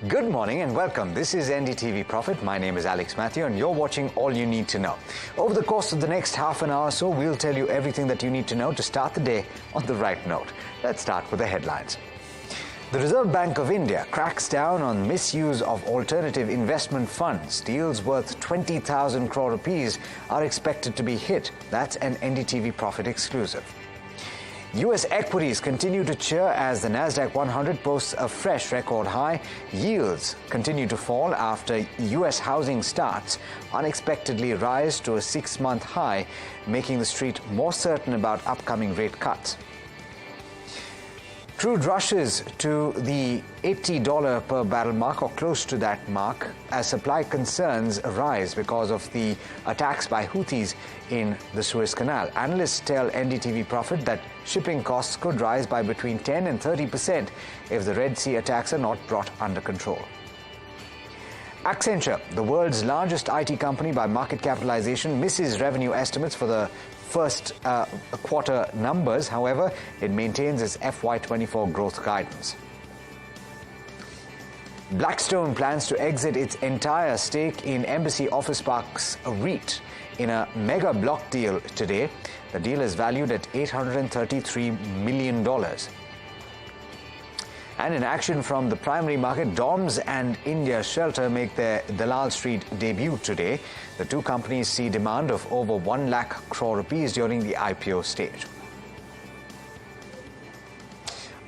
Good morning and welcome. This is NDTV Profit. My name is Alex Mathew and you're watching All You Need to Know. Over the course of the next half an hour or so, we'll tell you everything that you need to know to start the day on the right note. Let's start with the headlines. The Reserve Bank of India cracks down on misuse of alternative investment funds. Deals worth 20,000 crore rupees are expected to be hit. That's an NDTV Profit exclusive. U.S. equities continue to cheer as the Nasdaq 100 posts a fresh record high. Yields continue to fall after U.S. housing starts unexpectedly rise to a 6-month high, making the street more certain about upcoming rate cuts. Crude rushes to the $80 per barrel mark or close to that mark as supply concerns arise because of the attacks by Houthis in the Suez Canal. Analysts tell NDTV Profit that shipping costs could rise by between 10 and 30% if the Red Sea attacks are not brought under control. Accenture, the world's largest IT company by market capitalization, misses revenue estimates for the first quarter numbers. However, it maintains its FY24 growth guidance. Blackstone plans to exit its entire stake in Embassy Office Parks REIT in a mega block deal today. The deal is valued at $833 million. And in action from the primary market, DOMS and India Shelter make their Dalal Street debut today. The two companies see demand of over 1 lakh crore rupees during the IPO stage.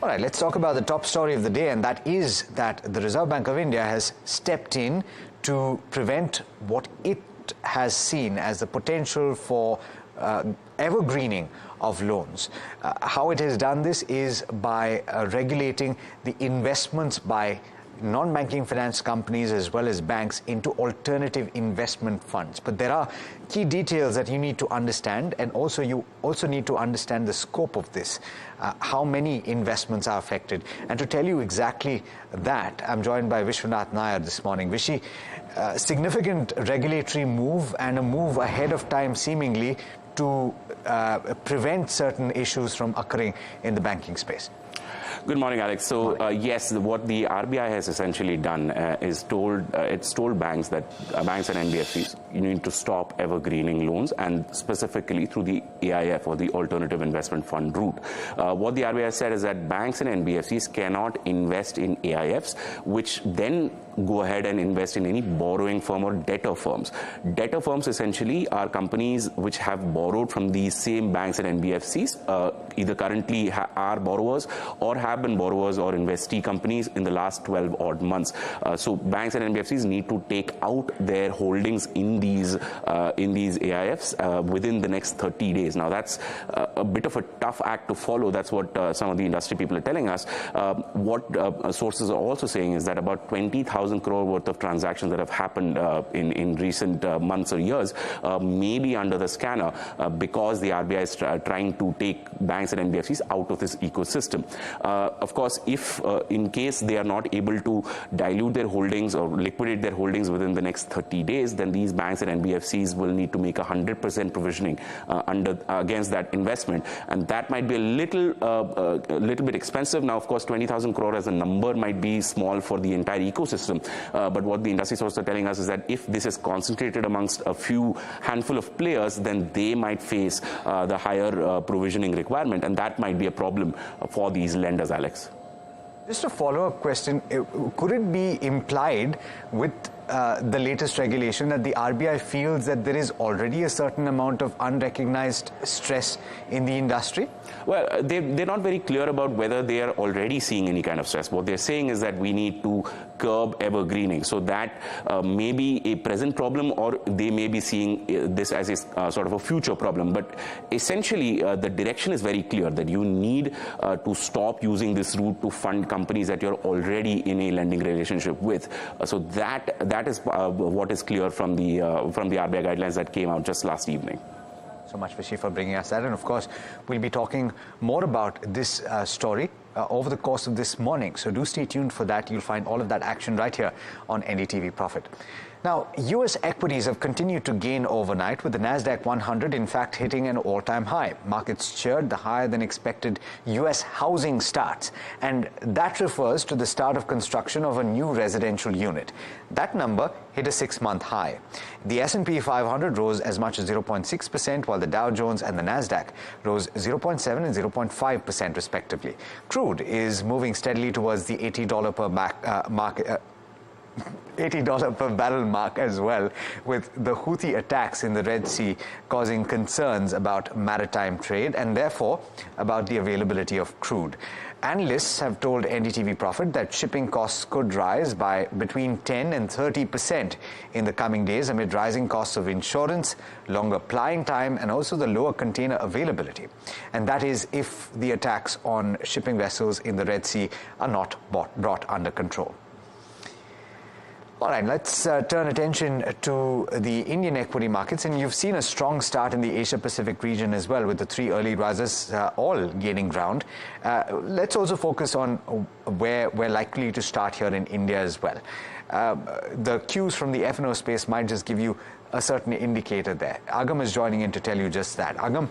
All right, let's talk about the top story of the day, and that is that the Reserve Bank of India has stepped in prevent what it has seen as the potential for evergreening of loans. How it has done this is by regulating the investments by non-banking finance companies as well as banks into alternative investment funds. But there are key details that you need to understand, and you also need to understand the scope of this, how many investments are affected. And to tell you exactly that, I'm joined by Vishwanath Nair this morning. Vishi, significant regulatory move and a move ahead of time seemingly to prevent certain issues from occurring in the banking space. Good morning, Alex. So, yes, what the RBI has essentially done is it's told banks that banks and NBFCs, you need to stop evergreening loans, and specifically through the AIF or the Alternative Investment Fund route. What the RBI said is that banks and NBFCs cannot invest in AIFs, which then go ahead and invest in any borrowing firm or debtor firms. Debtor firms essentially are companies which have borrowed from these same banks and NBFCs, either currently are borrowers or have been borrowers or investee companies in the last 12 odd months. So banks and NBFCs need to take out their holdings in these AIFs within the next 30 days. Now that's a bit of a tough act to follow. That's what some of the industry people are telling us. What sources are also saying is that about 20,000 crore worth of transactions that have happened in recent months or years may be under the scanner because the RBI is trying to take banks and NBFCs out of this ecosystem. Of course, if in case they are not able to dilute their holdings or liquidate their holdings within the next 30 days, then these banks and NBFCs will need to make 100% provisioning against that investment, and that might be a little bit expensive. Now, of course, 20,000 crore as a number might be small for the entire ecosystem, but what the industry sources are telling us is that if this is concentrated amongst a few handful of players, then they might face the higher provisioning requirement, and that might be a problem for these lenders, Alex. Just a follow-up question. Could it be implied with the latest regulation that the RBI feels that there is already a certain amount of unrecognized stress in the industry? Well, they're not very clear about whether they are already seeing any kind of stress. What they're saying is that we need to curb evergreening. So that may be a present problem, or they may be seeing this as a sort of a future problem. But essentially, the direction is very clear that you need to stop using this route to fund companies that you're already in a lending relationship with. So that is what is clear from the RBI guidelines that came out just last evening. So much, Vishi, for bringing us that. And of course, we'll be talking more about this story over the course of this morning. So do stay tuned for that. You'll find all of that action right here on NDTV Profit. Now, U.S. equities have continued to gain overnight, with the Nasdaq 100 in fact hitting an all-time high. Markets cheered the higher-than-expected U.S. housing starts, and that refers to the start of construction of a new residential unit. That number hit a 6-month high. The S&P 500 rose as much as 0.6%, while the Dow Jones and the Nasdaq rose 0.7 and 0.5% respectively. Crude is moving steadily towards the $80 per barrel mark as well, with the Houthi attacks in the Red Sea causing concerns about maritime trade and therefore about the availability of crude. Analysts have told NDTV Profit that shipping costs could rise by between 10 and 30% in the coming days amid rising costs of insurance, longer plying time, and also the lower container availability. And that is if the attacks on shipping vessels in the Red Sea are not brought under control. All right, let's turn attention to the Indian equity markets, and you've seen a strong start in the Asia-Pacific region as well, with the three early risers all gaining ground. Let's also focus on where we're likely to start here in India as well. The cues from the F&O space might just give you a certain indicator there. Agam is joining in to tell you just that. Agam,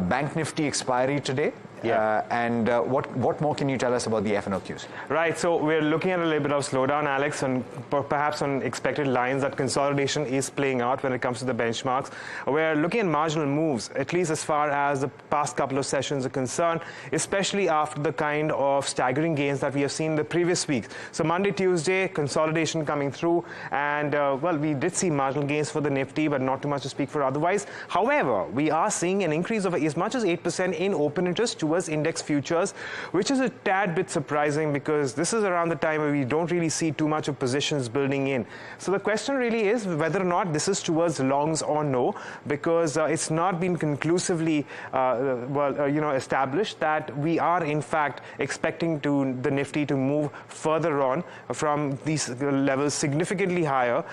Bank Nifty expiry today. Yeah. What more can you tell us about the F&O cues? Right, so we're looking at a little bit of slowdown, Alex, and perhaps on expected lines that consolidation is playing out when it comes to the benchmarks. We're looking at marginal moves, at least as far as the past couple of sessions are concerned, especially after the kind of staggering gains that we have seen the previous week. So Monday, Tuesday, consolidation coming through, and well, we did see marginal gains for the Nifty, but not too much to speak for otherwise. However, we are seeing an increase of as much as 8% in open interest towards index futures, which is a tad bit surprising because this is around the time where we don't really see too much of positions building in. So the question really is whether or not this is towards longs or no, because it's not been conclusively established that we are in fact expecting the Nifty to move further on from these levels significantly higher,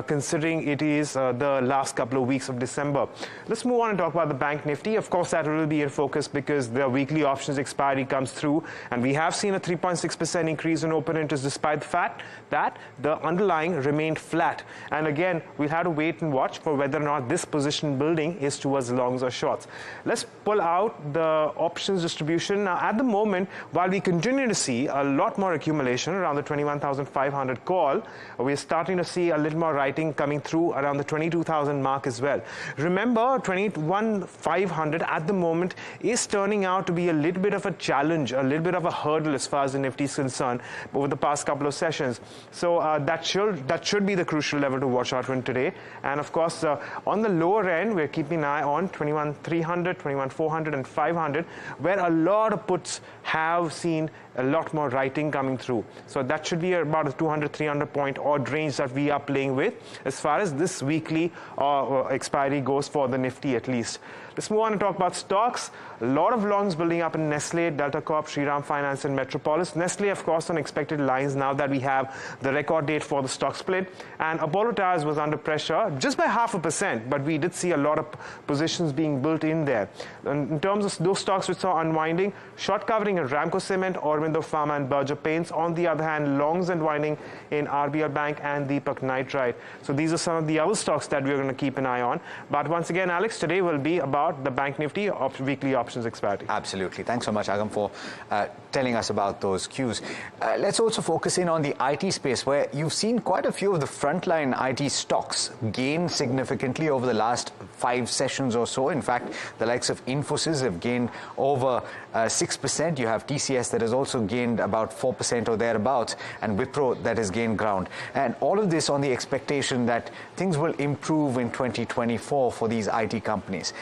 considering it is the last couple of weeks of December. Let's move on and talk about the Bank Nifty. Of course, that will be in focus because the weekly options expiry comes through, and we have seen a 3.6% increase in open interest despite the fact that the underlying remained flat. And again, we'll have to wait and watch for whether or not this position building is towards longs or shorts. Let's pull out the options distribution. Now, at the moment, while we continue to see a lot more accumulation around the 21,500 call, we're starting to see a little more writing coming through around the 22,000 mark as well. Remember, 21,500 at the moment is turning out to be a little bit of a challenge, a little bit of a hurdle as far as the Nifty is concerned over the past couple of sessions. So that should be the crucial level to watch out for today. And of course, on the lower end, we're keeping an eye on 21,300, 21,400 and 500, where a lot of puts have seen a lot more writing coming through. So that should be about a 200, 300 point odd range that we are playing with as far as this weekly expiry goes for the Nifty at least. Let's move on and talk about stocks. A lot of longs building up in Nestle, Delta Corp, Shriram Finance and Metropolis. Nestle, of course, on expected lines now that we have the record date for the stock split. And Apollo Tyres was under pressure just by 0.5%, but we did see a lot of positions being built in there. In terms of those stocks which saw unwinding, short covering in Ramco Cement, Aurobindo Pharma and Berger Paints. On the other hand, longs unwinding in RBL Bank and Deepak Nitrite. So these are some of the other stocks that we're going to keep an eye on. But once again, Alex, today will be about the Bank Nifty weekly options expiry. Absolutely. Thanks so much, Agam, for telling us about those cues. Let's also focus in on the IT space, where you've seen quite a few of the frontline IT stocks gain significantly over the last 5 sessions or so. In fact, the likes of Infosys have gained over 6%. You have TCS that has also gained about 4% or thereabouts, and Wipro that has gained ground. And all of this on the expectation that things will improve in 2024 for these IT companies.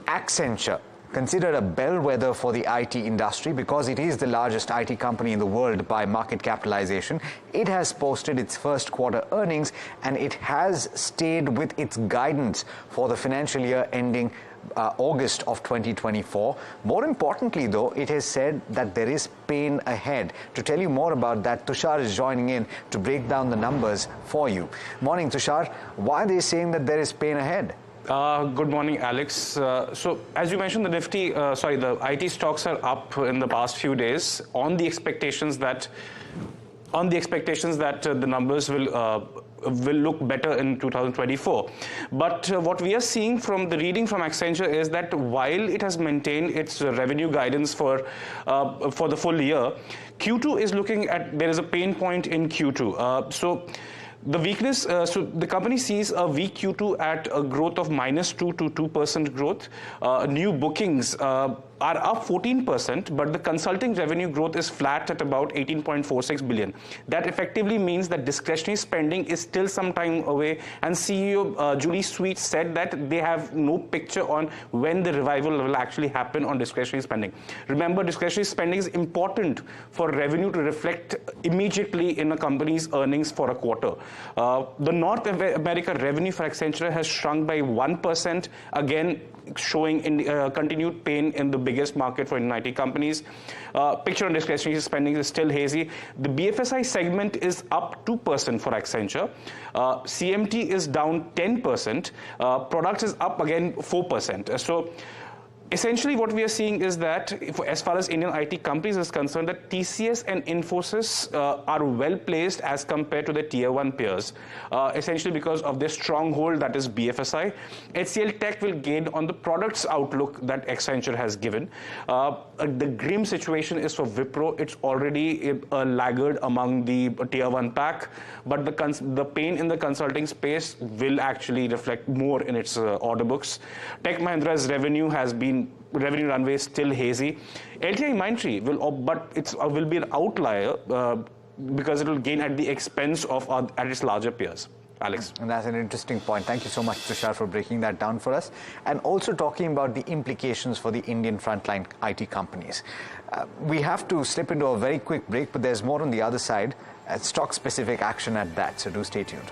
Accenture, considered a bellwether for the IT industry because it is the largest IT company in the world by market capitalization. It has posted its first quarter earnings, and it has stayed with its guidance for the financial year ending August of 2024. More importantly, though, it has said that there is pain ahead. To tell you more about that, Tushar is joining in to break down the numbers for you. Morning, Tushar. Why are they saying that there is pain ahead? Good morning, Alex. So, as you mentioned, the IT stocks are up in the past few days on the expectations that on the expectations that the numbers will look better in 2024. But what we are seeing from the reading from Accenture is that while it has maintained its revenue guidance for the full year, Q2 is looking at, there is a pain point in Q2. So the weakness, so the company sees a weak Q2 at a growth of -2 to 2% growth. New bookings are up 14%, but the consulting revenue growth is flat at about 18.46 billion. That effectively means that discretionary spending is still some time away, and CEO Julie Sweet said that they have no picture on when the revival will actually happen on discretionary spending. Remember, discretionary spending is important for revenue to reflect immediately in a company's earnings for a quarter. The North America revenue for Accenture has shrunk by 1%, again showing continued pain in the biggest market for Indian IT companies. Picture on discretionary spending is still hazy. The BFSI segment is up 2% for Accenture. CMT is down 10%. Products is up again 4%. So essentially what we are seeing is that as far as Indian IT companies is concerned, that TCS and Infosys are well placed as compared to the tier 1 peers, essentially because of their stronghold, that is BFSI. HCL Tech will gain on the products outlook that Accenture has given. The grim situation is for Wipro. It's already a laggard among the tier 1 pack, but the pain in the consulting space will actually reflect more in its order books. Tech Mahindra's revenue runway is still hazy. LTI Mindtree will be an outlier because it will gain at the expense of at its larger peers. Alex. And that's an interesting point. Thank you so much, Tushar, for breaking that down for us. And also talking about the implications for the Indian frontline IT companies. We have to slip into a very quick break, but there's more on the other side. Stock-specific action at that, so do stay tuned.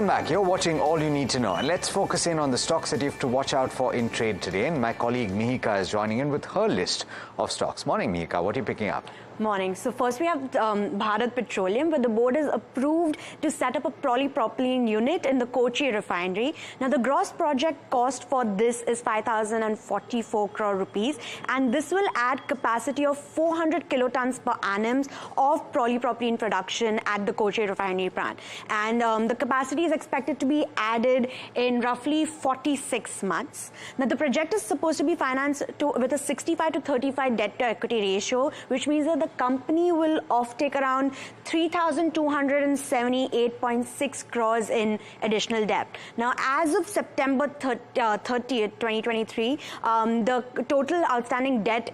Welcome back. You're watching All You Need to Know. And let's focus in on the stocks that you have to watch out for in trade today. And my colleague Mihika is joining in with her list of stocks. Morning, Mihika. What are you picking up? Morning. So first we have Bharat Petroleum, where the board has approved to set up a polypropylene unit in the Kochi refinery. Now the gross project cost for this is 5,044 crore rupees, and this will add capacity of 400 kilotons per annum of polypropylene production at the Kochi refinery plant. And the capacity is expected to be added in roughly 46 months. Now the project is supposed to be financed with a 65 to 35 debt to equity ratio, which means that the company will offtake around 3,278.6 crores in additional debt. Now, as of September 30th, 2023, the total outstanding debt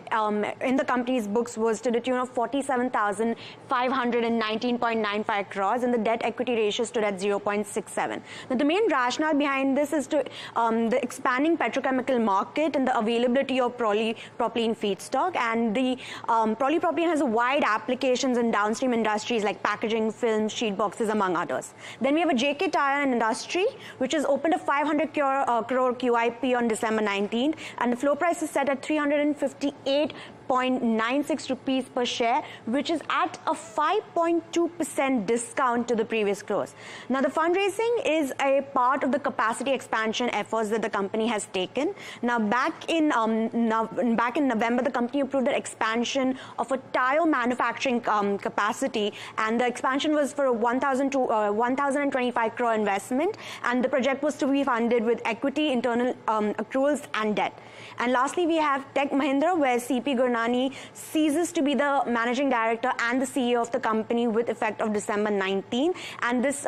in the company's books was to the tune of 47,519.95 crores, and the debt equity ratio stood at 0.67. Now, the main rationale behind this is to the expanding petrochemical market and the availability of polypropylene feedstock, and the polypropylene has a wide applications in downstream industries like packaging, films, sheet boxes, among others. Then we have a JK Tire and Industry, which has opened a 500 crore QIP on December 19th, and the floor price is set at 358.96 rupees per share, which is at a 5.2% discount to the previous close. Now, the fundraising is a part of the capacity expansion efforts that the company has taken. Now, back in November, the company approved the expansion of a tire manufacturing capacity, and the expansion was for a 1,025 crore investment, and the project was to be funded with equity, internal accruals, and debt. And lastly, we have Tech Mahindra, where CP Gurnani ceases to be the managing director and the CEO of the company with effect of December 19. And this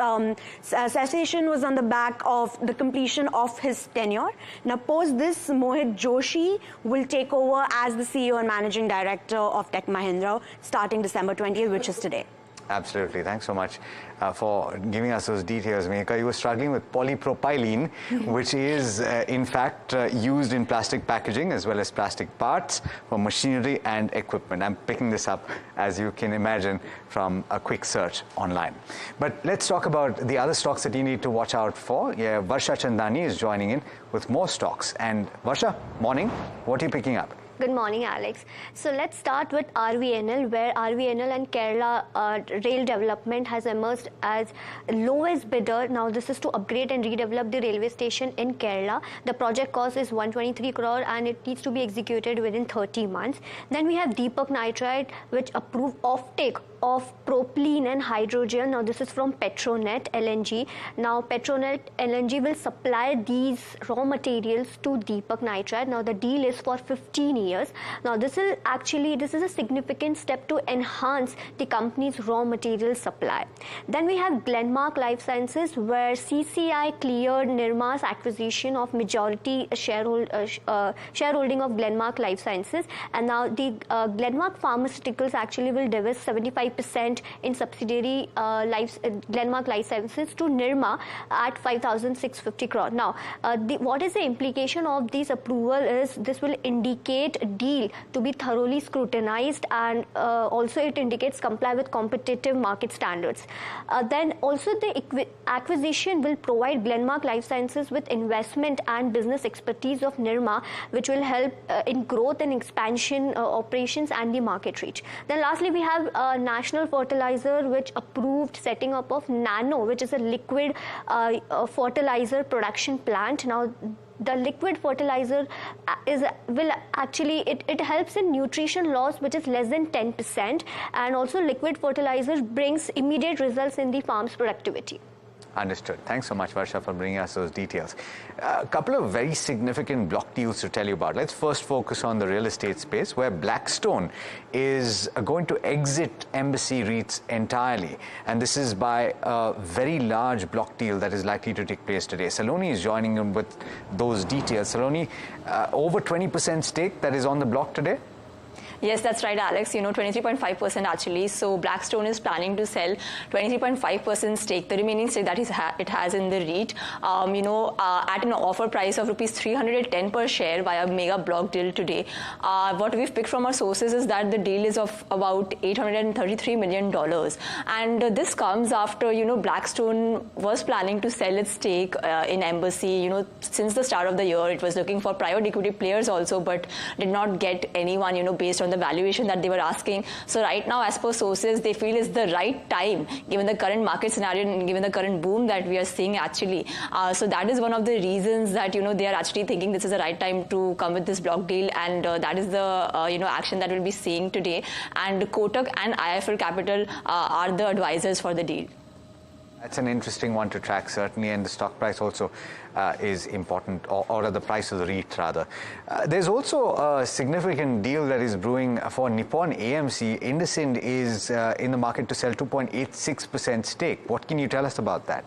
cessation was on the back of the completion of his tenure. Now, post this, Mohit Joshi will take over as the CEO and managing director of Tech Mahindra starting December 20th, which is today. Absolutely. Thanks so much for giving us those details, Mehika. You were struggling with polypropylene, which is, in fact, used in plastic packaging as well as plastic parts for machinery and equipment. I'm picking this up, as you can imagine, from a quick search online. But let's talk about the other stocks that you need to watch out for. Yeah, Varsha Chandani is joining in with more stocks. And Varsha, morning. What are you picking up? Good morning, Alex. So let's start with RVNL, where RVNL and Kerala Rail Development has emerged as lowest bidder. Now, this is to upgrade and redevelop the railway station in Kerala. The project cost is 123 crore and it needs to be executed within 30 months. Then we have Deepak Nitrite, which approved offtake of propylene and hydrogen. Now, this is from Petronet LNG. Now, Petronet LNG will supply these raw materials to Deepak Nitrite. Now, the deal is for 15 years. Now, this is a significant step to enhance the company's raw material supply. Then we have Glenmark Life Sciences, where CCI cleared Nirma's acquisition of majority shareholding of Glenmark Life Sciences, and now the Glenmark Pharmaceuticals actually will divest 75% in subsidiary Glenmark Life Sciences to Nirma at 5,650 crore. Now, what is the implication of this approval is this will indicate a deal to be thoroughly scrutinized, and also it indicates comply with competitive market standards. Then also the acquisition will provide Glenmark Life Sciences with investment and business expertise of Nirma, which will help in growth and expansion operations and the market reach. Then lastly, we have National Fertilizer, which approved setting up of Nano, which is a liquid fertilizer production plant. Now, the liquid fertilizer it helps in nutrition loss, which is less than 10%, and also liquid fertilizer brings immediate results in the farm's productivity. Understood. Thanks so much, Varsha, for bringing us those details. A couple of very significant block deals to tell you about. Let's first focus on the real estate space, where Blackstone is going to exit Embassy REITs entirely. And this is by a very large block deal that is likely to take place today. Saloni is joining in with those details. Saloni, over 20% stake that is on the block today? Yes, that's right, Alex. 23.5% actually. So Blackstone is planning to sell 23.5% stake, the remaining stake that it has in the REIT, at an offer price of rupees 310 per share via mega block deal today. What we've picked from our sources is that the deal is of about $833 million. And this comes after, Blackstone was planning to sell its stake in Embassy. Since the start of the year, it was looking for private equity players also, but did not get anyone, based on the valuation that they were asking. So right now, as per sources, they feel it's the right time, given the current market scenario and given the current boom that we are seeing actually. So that is one of the reasons that, they are actually thinking this is the right time to come with this block deal. And that is the, action that we'll be seeing today. And Kotak and IIFL Capital are the advisors for the deal. That's an interesting one to track, certainly, and the stock price also is important, or the price of the REIT, rather. There's also a significant deal that is brewing for Nippon AMC. InduSInd is in the market to sell 2.86% stake. What can you tell us about that?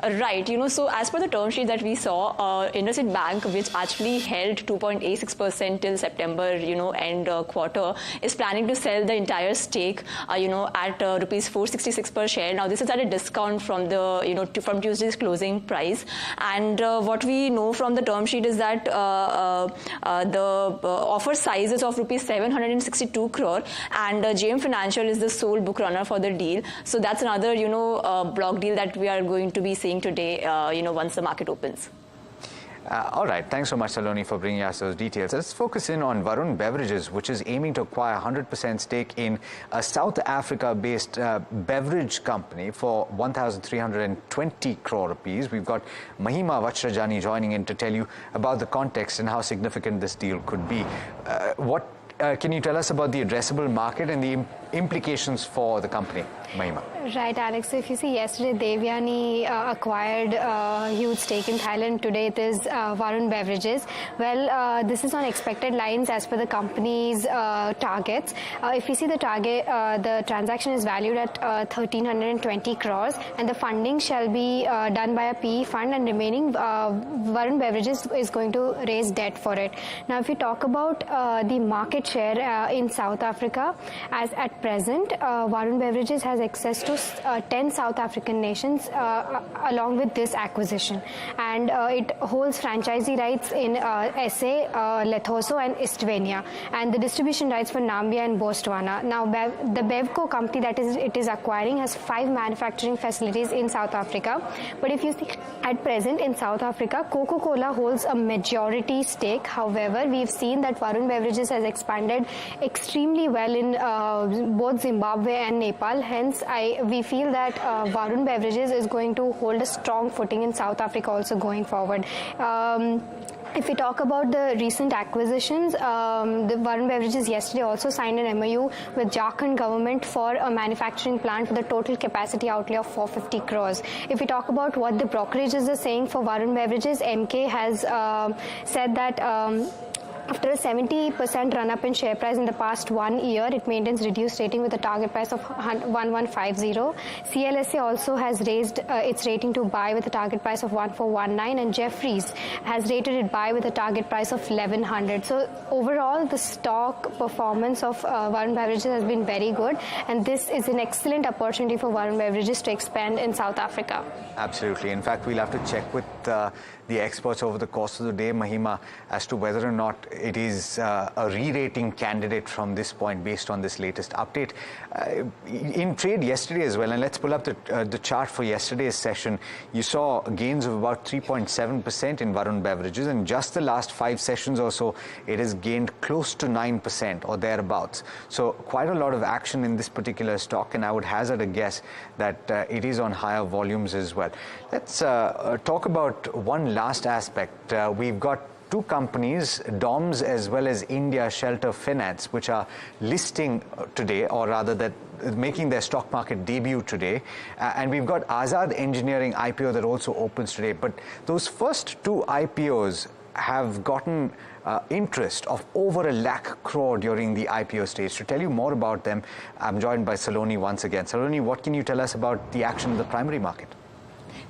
Right, so as per the term sheet that we saw, InduSInd Bank, which actually held 2.86% till September, end quarter, is planning to sell the entire stake, at rupees 466 per share. Now, this is at a discount from the, from Tuesday's closing price. And what we know from the term sheet is that the offer size is of rupees 762 crore, and JM Financial is the sole book runner for the deal. So that's another, block deal that we are going to be seeing today, once the market opens. All right. Thanks so much, Saloni, for bringing us those details. Let's focus in on Varun Beverages, which is aiming to acquire 100% stake in a South Africa-based beverage company for 1,320 crore rupees. We've got Mahima Vachrajani joining in to tell you about the context and how significant this deal could be. Can you tell us about the addressable market and the implications for the company, Mahima? Right, Alex. So if you see, yesterday Devyani acquired a huge stake in Thailand. Today it is Varun Beverages. Well, this is on expected lines as per the company's targets. If you see the target, the transaction is valued at 1,320 crores, and the funding shall be done by a PE fund, and remaining Varun Beverages is going to raise debt for it. Now, if you talk about the market share in South Africa, as at present, Varun Beverages has access to 10 South African nations along with this acquisition, and it holds franchisee rights in SA, Lesotho and Estonia, and the distribution rights for Nambia and Botswana. Now, the Bevco company that it is acquiring has 5 manufacturing facilities in South Africa, but if you see at present in South Africa, Coca-Cola holds a majority stake. However, we've seen that Varun Beverages has expanded extremely well in both Zimbabwe and Nepal. Hence, we feel that Varun Beverages is going to hold a strong footing in South Africa also going forward. If we talk about the recent acquisitions, the Varun Beverages yesterday also signed an MOU with Jharkhand government for a manufacturing plant with a total capacity outlay of 450 crores. If we talk about what the brokerages are saying for Varun Beverages, MK has said that after a 70% run-up in share price in the past 1 year, it maintains reduced rating with a target price of 1150. CLSA also has raised its rating to buy with a target price of 1419, and Jefferies has rated it buy with a target price of 1100. So overall, the stock performance of Varun Beverages has been very good, and this is an excellent opportunity for Varun Beverages to expand in South Africa. Absolutely. In fact, we'll have to check with the experts over the course of the day, Mahima, as to whether or not it is a re-rating candidate from this point based on this latest update. In trade yesterday as well, and let's pull up the chart for yesterday's session, you saw gains of about 3.7% in Varun Beverages, and just the last 5 sessions or so, it has gained close to 9% or thereabouts. So quite a lot of action in this particular stock, and I would hazard a guess that it is on higher volumes as well. Let's talk about one last aspect. We've got 2 companies, DOMS as well as India Shelter Finance, which are listing today, or rather that making their stock market debut today. And we've got Azad Engineering IPO that also opens today. But those first 2 IPOs have gotten interest of over 1 lakh crore during the IPO stage. To tell you more about them, I'm joined by Saloni once again. Saloni, what can you tell us about the action in the primary market?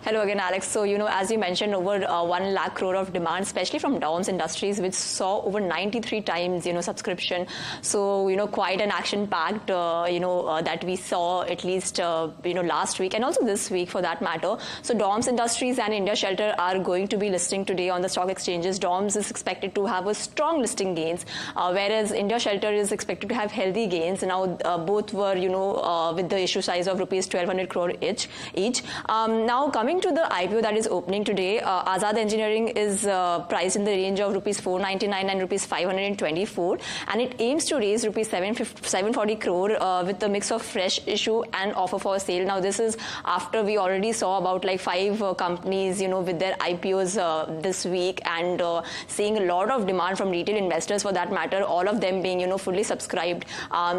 Hello again, Alex. So, as you mentioned, over 1 lakh crore of demand, especially from DOMS Industries, which saw over 93 times, subscription. So, quite an action-packed, that we saw at least, last week and also this week for that matter. So, DOMS Industries and India Shelter are going to be listing today on the stock exchanges. DOMS is expected to have a strong listing gains, whereas India Shelter is expected to have healthy gains. Now, both were, with the issue size of rupees 1,200 crore each. Now, coming to the IPO that is opening today, Azad Engineering is priced in the range of rupees 499 and rupees 524, and it aims to raise rupees 740 crore with a mix of fresh issue and offer for sale. Now, this is after we already saw about like 5 companies, with their IPOs this week, and seeing a lot of demand from retail investors for that matter, all of them being, fully subscribed.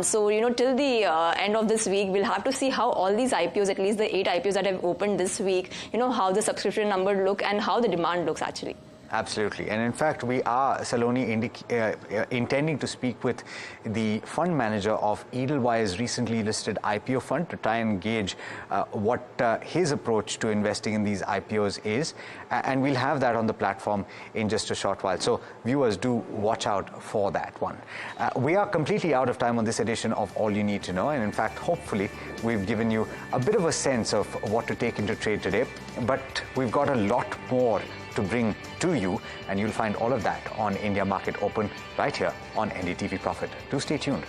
So, till the end of this week, we'll have to see how all these IPOs, at least the 8 IPOs that have opened this week, how the subscription number look and how the demand looks actually. Absolutely. And in fact, we are, Saloni, intending to speak with the fund manager of Edelweiss recently listed IPO fund to try and gauge what his approach to investing in these IPOs is. And we'll have that on the platform in just a short while. So viewers, do watch out for that one. We are completely out of time on this edition of All You Need to Know. And in fact, hopefully, we've given you a bit of a sense of what to take into trade today. But we've got a lot more to bring to you, and you'll find all of that on India Market Open right here on NDTV Profit. Do stay tuned.